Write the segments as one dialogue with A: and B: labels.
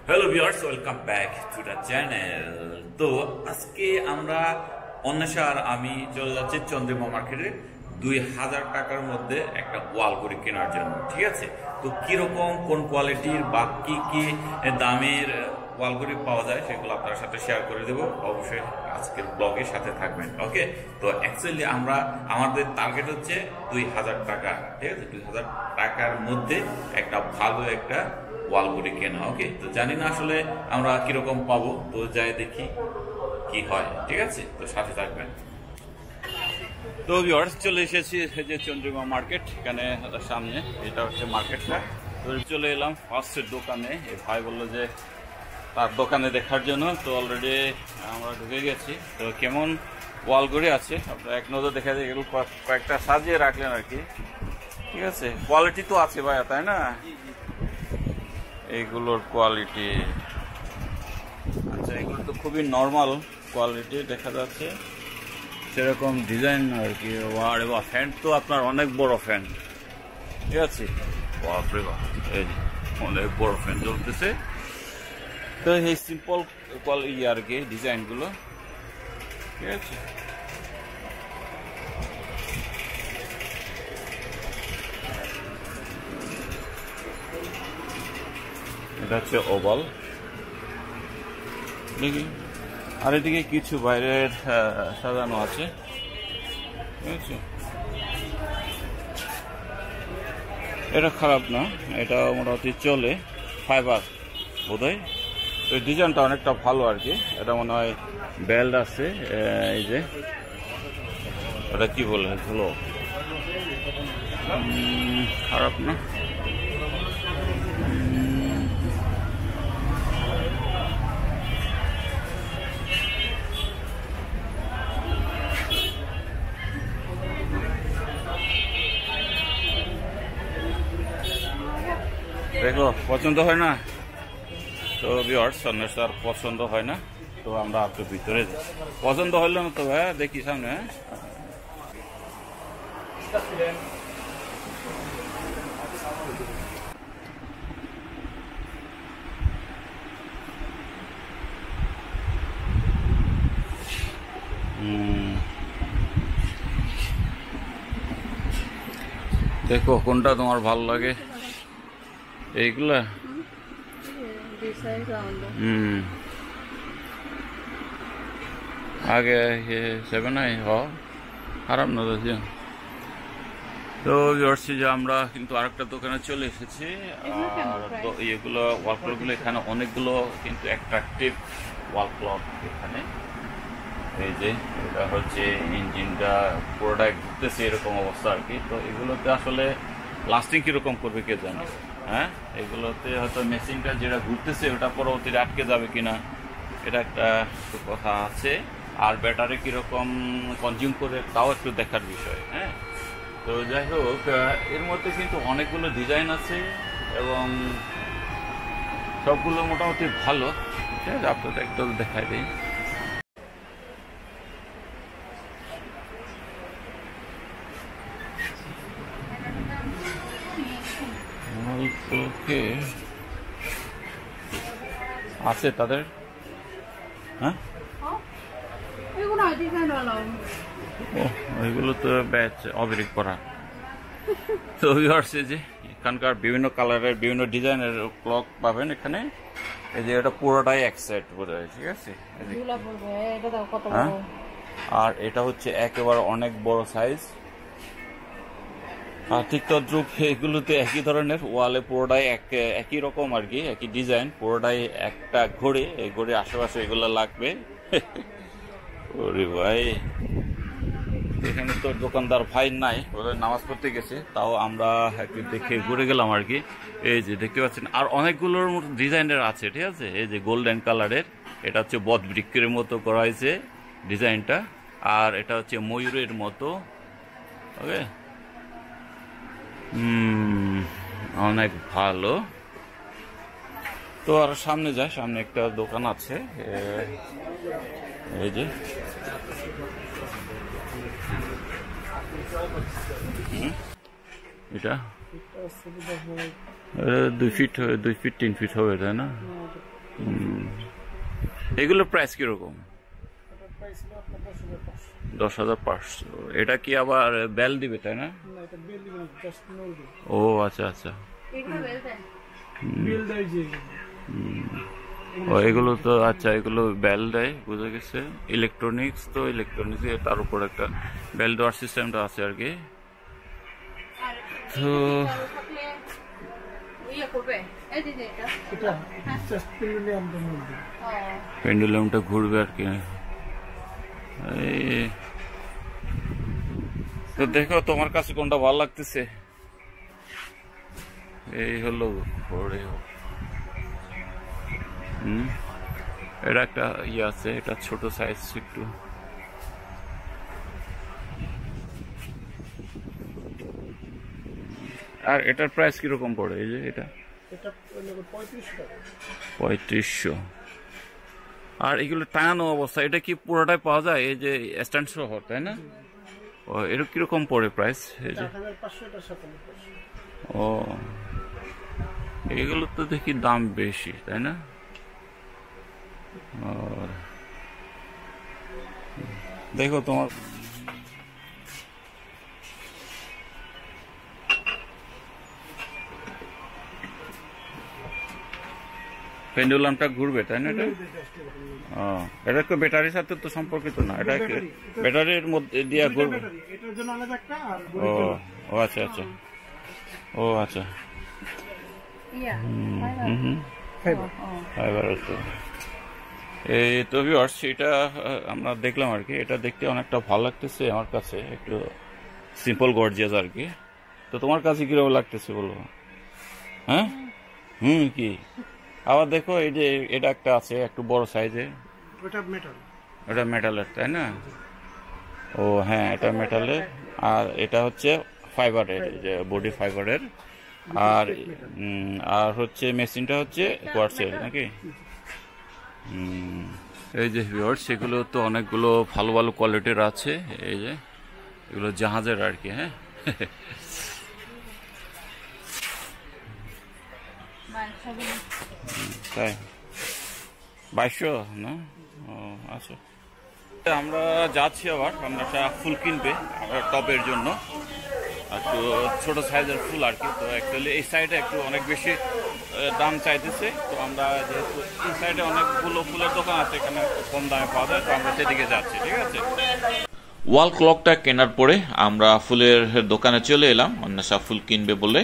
A: Hello viewers, welcome back to the channel. তো আজকে আমরা অন্বেষার আমি চলে যাচ্ছি চন্দ্রিমা মার্কেটে 2000 টাকার মধ্যে একটা ওয়াল ঘড়ি কেনার জন্য। ঠিক আছে, তো কিরকম কোন কোয়ালিটির বা কি কি দামের ওয়াল ঘড়ি পাওয়া যায় সেগুলো আপনার সাথে শেয়ার করে দেবো। অবশ্যই আজকের ব্লগের সাথে থাকবেন। ওকে, তো অ্যাকচুয়ালি আমাদের টার্গেট হচ্ছে 2000 টাকা। ঠিক আছে, 2000 টাকার মধ্যে একটা ভালো একটা ওয়াল ঘড়ি কেনা। ওকে, তো জানি না আসলে আমরা কিরকম পাবো, তো যাই দেখি কি হয়। ঠিক আছে, তো সাথে থাকবেন। তো ভিউয়ার্স, চলে এসেছি যে চন্দ্রিমা মার্কেট, এখানে সামনে এটা হচ্ছে মার্কেটটা। তো চলে এলাম ফার্স্টের দোকানে। এই ভাই বললো যে তার দোকানে দেখার জন্য, তো অলরেডি আমরা ঢুকে গেছি। তো কেমন ওয়াল ঘড়ি আছে আপনারা এক নজর দেখা যায়, এগুলো কয়েকটা সাজিয়ে রাখলেন আর কি। ঠিক আছে, কোয়ালিটি তো আছে ভাইয়া, তাই না? এইগুলোর কোয়ালিটি আচ্ছা, এগুলো তো খুবই নর্মাল কোয়ালিটি দেখা যাচ্ছে, সেরকম ডিজাইন আর কি। ওয়ারে বা ফ্যান তো আপনার অনেক বড় ফ্যান। ঠিক আছে, বাপরে বাপ, এই অনেক বড় ফ্যান চলতেছে। তো এই সিম্পল কোয়ালিটি আর কি ডিজাইনগুলো। ঠিক আছে, এটা হচ্ছে ওভাল দেখি, আর এদিকে কিছু বাইরের সাজানো আছে। ঠিক আছে, এটা খারাপ না, এটা মোটামুটি চলে, ফাইবার বোধহয়। তো ডিজাইনটা অনেকটা ভালো আর কি। এটা মনে হয় বেল্ট আছে, এই যে এটা কি বলে, হলো খারাপ না। দেখো, পছন্দ হয় না তো ভিউয়ার্স, অন্বেষার পছন্দ হয় না, তো আমরা একটু ভিতরে যাই। পছন্দ হইল না তো ভাইয়া, দেখি সামনে। দেখো কোনটা তোমার ভালো লাগে এইগুলা। আগে 7 খারাপ না দেখি। তো যে আমরা কিন্তু আরেকটা দোকানে চলে এসেছি। আর এগুলো ওয়াল ক্লকগুলো এখানে অনেকগুলো কিন্তু অ্যাট্রাকটিভ ওয়াল ক্লক এখানে। এই যে এটা হচ্ছে ইঞ্জিনটা পুরোটাই ঘুরতেছে এরকম অবস্থা আর কি। তো এগুলোতে আসলে লাস্টিং কিরকম করবে কে জানে। হ্যাঁ, এগুলোতে হয়তো মেশিনটা যেটা ঘুরতেছে ওটা পরবর্তীতে আটকে যাবে কিনা, এটা একটা কথা আছে। আর ব্যাটারি কিরকম কনজিউম করে তাও একটু দেখার বিষয়। হ্যাঁ, তো যাই হোক, এর মধ্যে কিন্তু অনেকগুলো ডিজাইন আছে এবং সবগুলো মোটামুটি ভালো। ঠিক আছে, আপনাদের একটু দেখাই দিই। আছে তাদের, হ্যাঁ ওইগুলো তো ব্যাচ অবিরিক করা। তো হচ্ছে যে এখানকার বিভিন্ন কালারের বিভিন্ন ডিজাইনের ক্লক পাবেন এখানে। এই যে এটা পুরোটাই এক সেট বোধ হয়। ঠিক আছে, আর এটা হচ্ছে একেবারে অনেক বড় সাইজ। আর ঠিক তদ্রুপ এগুলোতে একই ধরনের ওয়ালে পুরোটাই একই রকম আর কি, একই ডিজাইন, পুরোটাই একটা ঘড়ি। এই ঘড়ির আশেপাশে এগুলো লাগবে। ওরে ভাই, এখানে তো দোকানদার ভাই নাই, ওদের নামাজ পড়তে গেছে, তাও আমরা একটু দেখে ঘুরে গেলাম আর কি। এই যে দেখতে পাচ্ছেন আর অনেকগুলোর ডিজাইনের আছে। ঠিক আছে, এই যে গোল্ডেন কালারের, এটা হচ্ছে বট বৃক্ষের মতো করা হয়েছে ডিজাইনটা। আর এটা হচ্ছে ময়ূরের মতো। ওকে, অনেক ভালো। তো আর সামনে যায়, সামনে একটা দোকান আছে। এই যে এটা 2 ফিট 3 ফিট হবে, তাই না? এগুলোর প্রাইস কিরকম?
B: এটার প্রাইস হলো আপনার 10,500।
A: 10,500। এটা কি আবার বেল দিবে তাই না?
B: না, এটা বিল দিবেন না, জাস্ট নড়বে।
A: ও আচ্ছা আচ্ছা।
B: বিল দেয় যে
A: ও এগুলো তো আচ্ছা, এগুলো বেল দেয়, বুঝে গেছে। ইলেকট্রনিক্স তো ইলেকট্রনিক্স, তার উপর একটা বেল দেওয়ার সিস্টেমটা আছে আর কি। তো
B: এটা জাস্ট পেন্ডুলামটা নড়বে।
A: পেন্ডুলামটা ঘুরবে আর কি। এই তো দেখো তোমার কাছে কোনটা ভালো লাগতেছে। এই হলো ঘোরে। এটা একটা ইয়ে আছে, এটা ছোট সাইজ একটু। আর এটার প্রাইস কিরকম পড়ে? এই যে এটা 3500। আর এগুলো টানানো অবস্থা, এটা কি পুরোটাই পাওয়া যায় এই যে স্ট্যান্ড সহ, তাই না? ও এটা কিরকম পড়ে প্রাইস? এই যে ও এগুলো তো দেখি দাম বেশি, তাই না? দেখো তোমার পেন্ডুলামটা ঘুরবে তাই না? এটা এটা তো ব্যাটারির সাথে তো সম্পর্কিত না, এটা ব্যাটারির মধ্যে দিয়ে ঘুরবে। ও আচ্ছা আচ্ছা, ও আচ্ছা। ফাইবার আছে। এই তো ভিউয়ার্স, এটা আমরা দেখলাম আর কি। এটা দেখতে অনেকটা ভালো লাগতেছে আমার কাছে, একটু সিম্পল গর্জিয়াস আর কি। তো তোমার কাছে কিরকম লাগতেছে বলো? হ্যাঁ কি আবার দেখো, এই যে এটা একটা আছে একটু বড় সাইজে, এটা মেটালের তাই না? ও হ্যাঁ, এটা মেটালের। আর এটা হচ্ছে ফাইবারের, যে বডি ফাইবারের। আর আর হচ্ছে মেশিনটা হচ্ছে কোয়ার্টজের নাকি? এই যে ভিউয়ার্স, সেগুলো তো অনেকগুলো ভালো ভালো কোয়ালিটির আছে। এই যে এগুলো জাহাজের আর কি। হ্যাঁ তাই 2200 না? ও আচ্ছা। আমরা যাচ্ছি আবার, আমরা ফুল কিনবে আমরা টবের জন্য, একটু ছোট সাইজের ফুল আর কি। তো অ্যাকচুয়ালি এই সাইডে একটু অনেক বেশি দাম চাইতেছে। তো আমরা যেহেতু এই সাইডে অনেকগুলো ফুলের দোকান আছে, এখানে কম দামে পাওয়া যায়, তো আমরা সেদিকে যাচ্ছি। ঠিক আছে। ওয়াল ক্লকটা কেনার পরে আমরা ফুলের দোকানে চলে এলাম, অন্বেষা ফুল কিনবে বলে।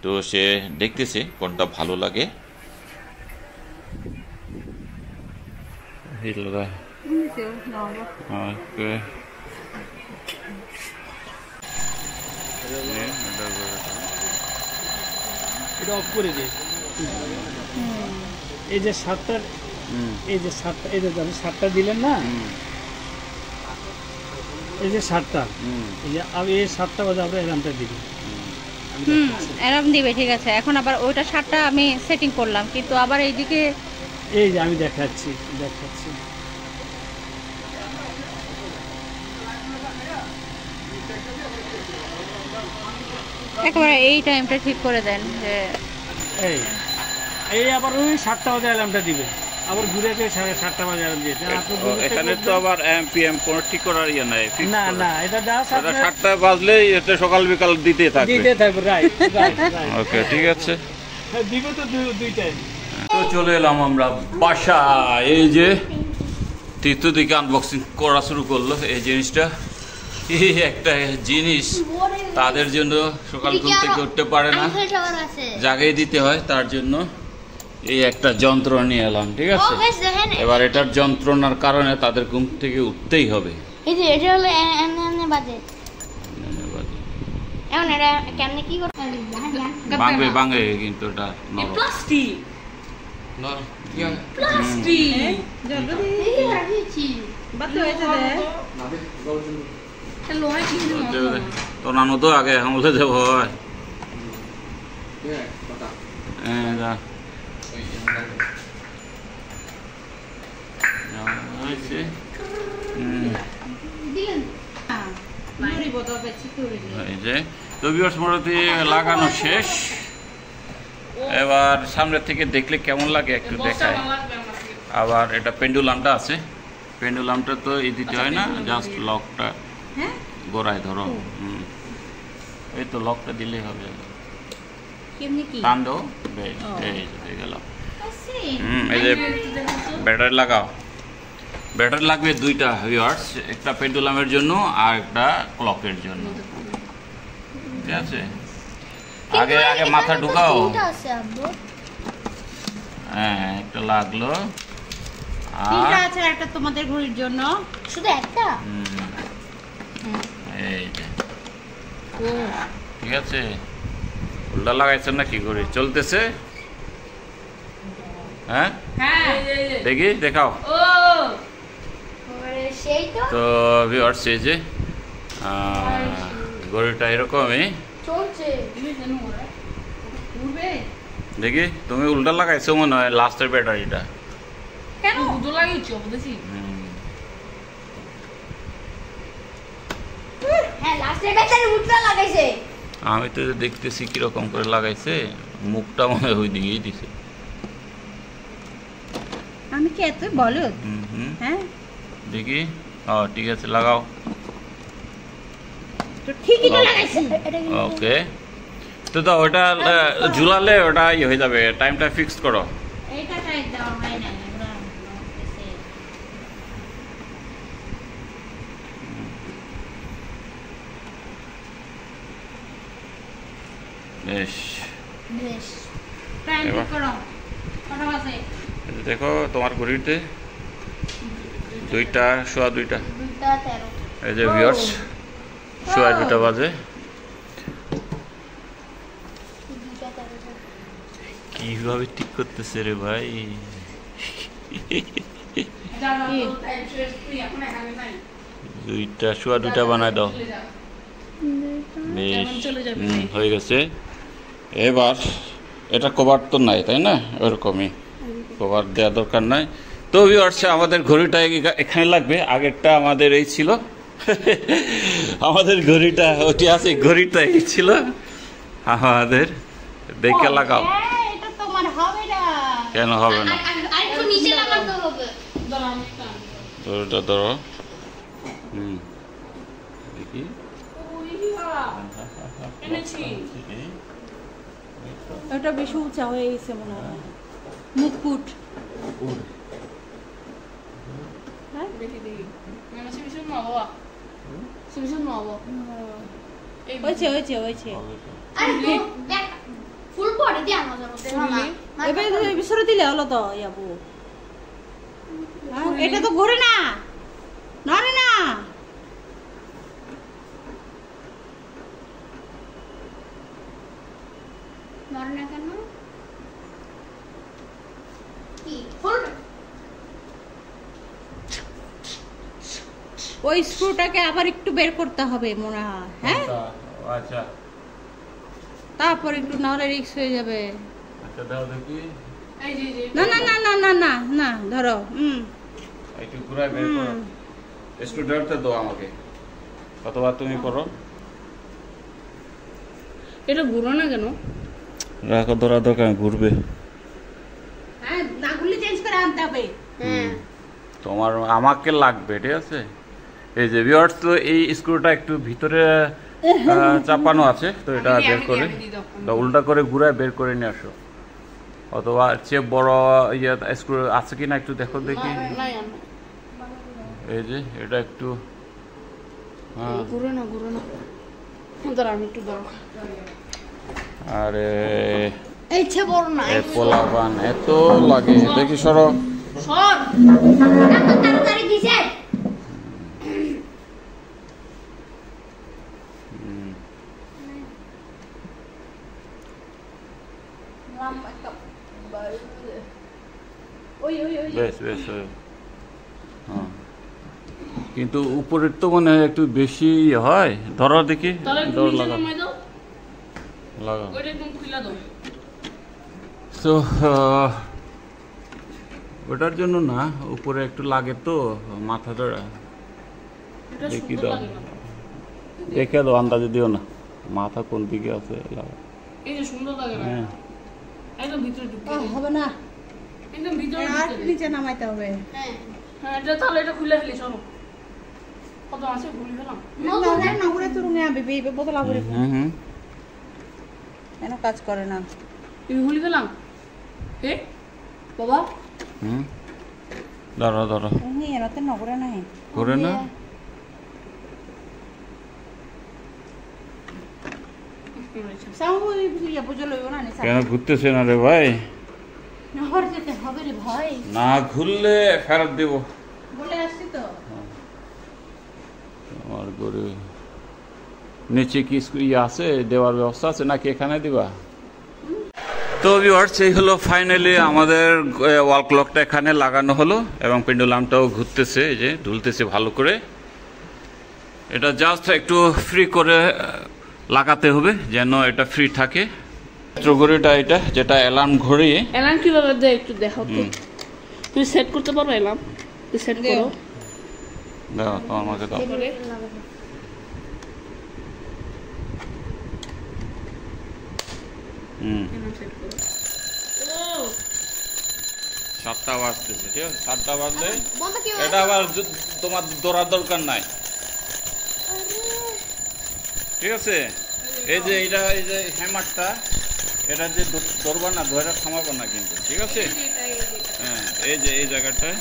A: তো সে দেখতেছে কোনটা ভালো লাগে।
B: এটা অফ করে দিই। এই যে সাতটা, এই যে সাতটা, এই যে সাতটা দিলেন না, এই যে সাতটা, এই যে আমি এই সাতটা বাজে আমরা এরামটা দিবি।
C: এরাম দিবে, ঠিক আছে। এখন আবার ওইটা সাতটা আমি সেটিং করলাম, কিন্তু আবার এইদিকে
B: এই যে আমি দেখাচ্ছি
C: একেবারে এই টাইমটা ঠিক করে দেন যে
B: এই আবার ওই 7টা বাজে অ্যালার্মটা দিবে, আবার ঘুরে এসে 7:30 বাজে অ্যালার্ম দিয়েছে।
A: এখানে তো আবার এমপিএম কোন ঠিক করার ইয়ে নাই।
B: না এটা যা
A: 7টা বাজলেই এটা সকাল বিকাল দিতে থাকবে।
B: রাইট।
A: ওকে, ঠিক আছে,
B: দিবে তো দুইটাই।
A: তো চলে এলাম আমরা বাসা। এই যে তৃতীয় দিকে আনবক্সিং করা শুরু করলো। এই জিনিসটা একটা জিনিস তাদের জন্য সকাল ঘুম থেকে উঠতে পারে না, জাগিয়ে দিতে হয়, তার জন্য এই একটা যন্ত্র নিয়ে এলাম। ঠিক আছে, এবার এটার যন্ত্রণার কারণে তাদের ঘুম থেকে উঠতেই হবে। বাংবে কিন্তু এটা তো নানো তো আগে হামলে যাব হয়। লাগানো শেষ, এবার সামনে থেকে দেখলে কেমন লাগে একটু দেখায়। আবার এটা পেন্ডুলামটা আছে, পেন্ডুলামটা তো এই দিতে হয় না, জাস্ট লকটা গোড়ায় ধরো। এই তো লকটা দিলেই হবে, টান দাও, বেশ এই হয়ে গেল। এই যে ব্যাটারি লাগাও, ব্যাটারি লাগবে দুইটা ভিউয়ার্স, একটা পেন্ডুলামের জন্য আর একটা ক্লকের জন্য, ঠিক আছে? আগে আগে মাথা ঢুকাও। হ্যাঁ একটা লাগলো, আর
C: আছে একটা তোমাদের ঘড়ির জন্য, শুধু একটা।
A: এই যে ঠিক আছে, উল্টা লাগাইছেন নাকি ঘড়ি চলতেছে? হ্যাঁ দেখি দেখাও। তো ভিউয়ার্স এই যে ঘড়িটা এরকমই দেখি, তুমি উল্টা লাগাইছো মনে হয় লাস্টের ব্যাটারিটা। আমি তো দেখতেছি কিরকম করে লাগাইছে, মুখটা মনে হয় ওই দিকেই দিছে।
C: আমি কি এত বলো? হ্যাঁ
A: দেখি, ঠিক আছে লাগাও।
C: ঠিকই তো লাগাইছে।
A: ওকে, তো দাও ওটা ঝুলালে ওটা ইয়ে হয়ে যাবে, টাইমটা ফিক্সড করো।
C: এইটা টাইম দাও হয় না,
A: বেশ
C: বেশ টাইম ঠিক করো। কটা বাজে
A: দেখো তোমার ঘড়িতে 2টা সোয়া 2টা, এই যে ভিউয়ার্স সোয়া 2টা বাজে। কিভাবে ঠিক করতেছে রে ভাই, 2টা সোয়া 2টা বানায় দাও। বেশ হয়ে গেছে। এবার এটা কভার তো নাই তাই না, ওরকমই কভার দেওয়া দরকার নাই। তো ভিউয়ার্স আমাদের ঘড়িটা এখানে লাগবে, আগেরটা আমাদের এই ছিল আমাদের ঘড়িটা ওটি আছে, ঘড়িটা এই ছিল আমাদের, দেখে লাগাও।
C: এটা তোমার হবে না,
A: কেন হবে না?
C: আরেকটু নিচে লাগাতে হবে।
A: ধরো ধরো, দেখি
C: ওটা বেশি উঁচা হয়ে গেছে মনে হয়, মুকুট। দিলে হলো তো ইয়াবু, এটা তো ঘুরে না, নড়ে না। কেন ওই স্ক্রুটাকে আবার একটু বের করতে হবে মনে হয়। হ্যাঁ
A: আচ্ছা,
C: তারপর একটু নাহলে রিস্ক হয়ে যাবে।
A: আচ্ছা দাও দেখি।
C: না না না না না না না ধরো,
A: একটু ঘুরাই বের করো, স্ক্রুড্রাইভারটা দাও আমাকে, অথবা তুমি করো।
C: এটা ঘুরো না কেন?
A: রাখো, ধরা দরকার ঘুরবে।
C: হ্যাঁ না ঘুরলে চেঞ্জ করে আনতে হবে।
A: তোমার আমাকে লাগবে, ঠিক আছে? এই যে ভিউয়ার্স, তো এই স্ক্রুটা একটু ভিতরে চাপানো আছে, তো এটা বের করে উল্টা করে ঘুরায় বের করে নিয়ে আসো, অথবা চেয়ে বড় ইয়ে স্ক্রু আছে কিনা একটু দেখো দেখি। এই যে এটা একটু আরে পোলাপান এত লাগে, দেখি সরো। বেশ বেশ, কিন্তু উপরের তো মনে হয় একটু বেশি হয়। ধরো দেখি, তো ওটার জন্য না, উপরে একটু লাগে তো মাথা ধরা। দেখি দাও, দেখে দাও, আন্দাজে দিও না মাথা কোন দিকে আছে। হ্যাঁ
D: একদম ভিতরে ঢুকে
E: হবে না,
D: একদম ভিতরে
E: আর নিচে নামাইতে হবে।
D: হ্যাঁ হ্যাঁ, এটা তাহলে এটা খুলে ফেলি, চলো। কত আছে খুলে ফেলাম।
E: নগরে তো রুমে আবে বেবে বোতল আবরে কেন কাজ করে না?
D: তুমি খুলে ফেলাম এ বাবা।
A: ধরো ধরো
E: নি এরাতে নগরে নাই
A: করে না।
E: সাউ ইয়া বুঝে লইও না নি।
A: কেন ঘুরতেছে না রে ভাই?
E: নহর যেতে হবে রে ভাই,
A: না ঘুরলে ফেরত দেব।
E: বলে আসছি তো।
A: আমার গরু নিচে কি আছে, দেওয়ার ব্যবস্থা আছে নাকি এখানে দিবা? তো ভিউয়ার্স, এই হলো ফাইনালি আমাদের ওয়াল ক্লকটা এখানে লাগানো হলো এবং পেন্ডুলামটাও ঘুরতেছে, এই যে ঝুলতেছে ভালো করে। এটা জাস্ট একটু ফ্রি করে লাগাতে হবে যেন এটা ফ্রি থাকে। ঘড়িটা এটা যেটা অ্যালার্ম ঘড়ি।
D: অ্যালার্ম কিভাবে দেয় একটু দেখাও তো। তুমি সেট করতে পারো অ্যালার্ম? সেট করো।
A: দাও তো আমাকে দাও।
D: ও
A: 7টা বাজতেছে, ঠিক আছে? 7টা বাজলে এটা আবার তোমার দৌড়ার দরকার নাই, ঠিক আছে? এই যে এটা, এই যে হ্যামারটা, এটা যে ধরবা না, ধরে থামাবো না কিন্তু, ঠিক আছে? হ্যাঁ, এই যে এই জায়গাটায়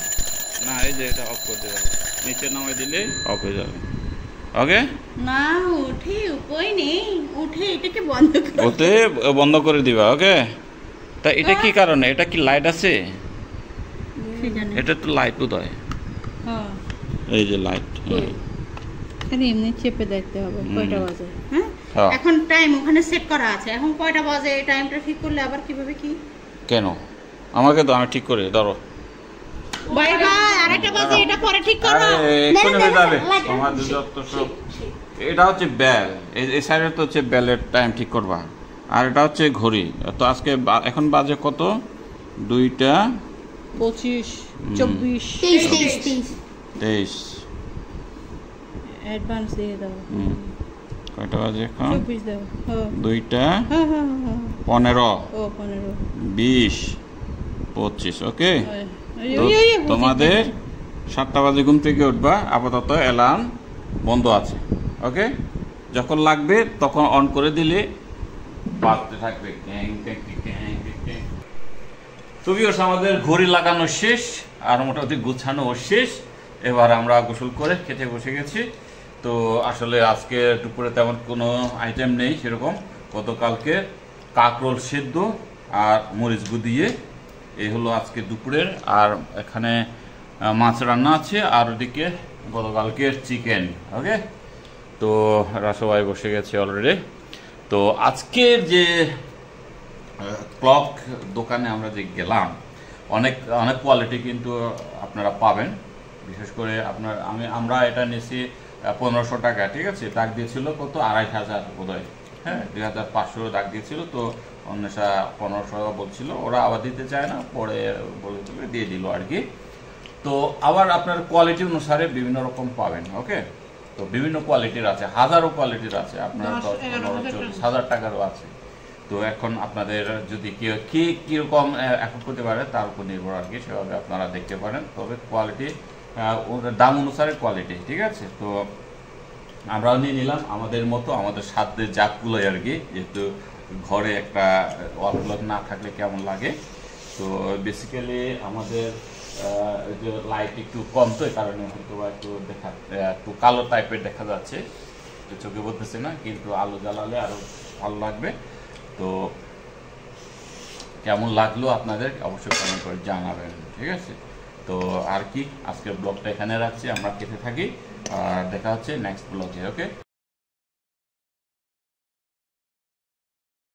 A: না, এই যে এটা অফ করে দেবে, নিচে নামাই দিলে অফ হয়ে যাবে। ওকে,
E: না উঠে উপায় নেই, উঠে এটাকে বন্ধ করে
A: ওতে বন্ধ করে দিবা। ওকে, তা এটা কি কারণে? এটা কি লাইট আছে? এটা তো লাইট উদয়,
E: হ্যাঁ
A: এই যে লাইট।
E: এখানে এমনি চেপে দেখতে হবে কয়টা বাজে। হ্যাঁ
A: হ্যাঁ।
E: এখন টাইম ওখানে সেট করা আছে, এখন কয়টা বাজে এই টাইমটা ঠিক করলে আবার কিভাবে কি?
A: কেন আমাকে তো আমি ঠিক করে ধরো।
E: ভাই ভাই আরেকটা বাজে, এটা পরে ঠিক করো।
A: এক্ষুনি হয়ে যাবে তোমার যত সব। এটা হচ্ছে বেল, এই সাইডে তো হচ্ছে বেলের টাইম ঠিক করবা, আর এটা হচ্ছে ঘড়ি। তো আজকে এখন বাজে কত? 2টা
E: 25 24
A: 23।
E: অ্যাডভান্স দিয়ে দাও।
A: কয়টা বাজে এখন?
E: 24 দাও। হ্যাঁ
A: 2টা
E: হ্যাঁ হ্যাঁ
A: 15
E: ও 15
A: 20 25। ওকে, তো
E: ওই
A: তোমাদের 7টা বাজে ঘুম থেকে উঠবা, আপাতত অ্যালার্ম বন্ধ আছে। ওকে, যখন লাগবে তখন অন করে দিলে বাজতে থাকবে। তো ভিউয়ার্স, আমাদের ঘড়ি লাগানো শেষ আর মোটামুটি গুছানো শেষ। এবার আমরা গোসল করে খেতে বসে গেছি। তো আসলে আজকে দুপুরে তেমন কোনো আইটেম নেই সেরকম। গতকালকে কাকরোল সেদ্ধ আর মরিচ গুদিয়ে, এই হলো আজকে দুপুরের। আর এখানে মাছ রান্না আছে, আর ওদিকে গতকালকের চিকেন। ওকে, তো এরা সবাই বসে গেছে অলরেডি। তো আজকের যে ক্লক দোকানে আমরা যে গেলাম, অনেক অনেক কোয়ালিটি কিন্তু আপনারা পাবেন। বিশেষ করে আমরা এটা নিয়েছি 1500 টাকা, ঠিক আছে? ডাক দিয়েছিল কত? 2500 বোধহয়, হ্যাঁ 2500 ডাক দিয়েছিল। তো অন্বেষা 1500 বলছিল, ওরা আবার দিতে চায় না, পরে বলে দিয়ে দিল আর কি। তো আবার আপনার কোয়ালিটি অনুসারে বিভিন্ন রকম পাবেন। ওকে, তো বিভিন্ন কোয়ালিটির আছে, হাজারো কোয়ালিটির আছে, আপনার 10, 15, 40,000 টাকারও আছে। তো এখন আপনাদের যদি কিরকম এখন করতে পারে তার উপর নির্ভর আর কি, সেভাবে আপনারা দেখতে পারেন। তবে কোয়ালিটি দাম অনুসারে কোয়ালিটি, ঠিক আছে? তো আমরাও নিয়ে নিলাম আমাদের মতো, আমাদের সাধ্যের জাতগুলোই আর কি, যেহেতু ঘরে একটা ওয়াল ক্লক না থাকলে কেমন লাগে। তো বেসিক্যালি আমাদের যে লাইট একটু কম, তো এই কারণে হয়তো একটু কালো টাইপের দেখা যাচ্ছে, চোখে বলতেছে না, কিন্তু আলো জ্বালালে আরো ভালো লাগবে। তো কেমন লাগলো আপনাদের অবশ্যই কমেন্ট করে জানাবেন, ঠিক আছে? তো আর কি, আজকের ব্লগটা এখানে রাখছি, আমরা খেতে থাকি, আর দেখা হচ্ছে নেক্সট ব্লগে। ওকে।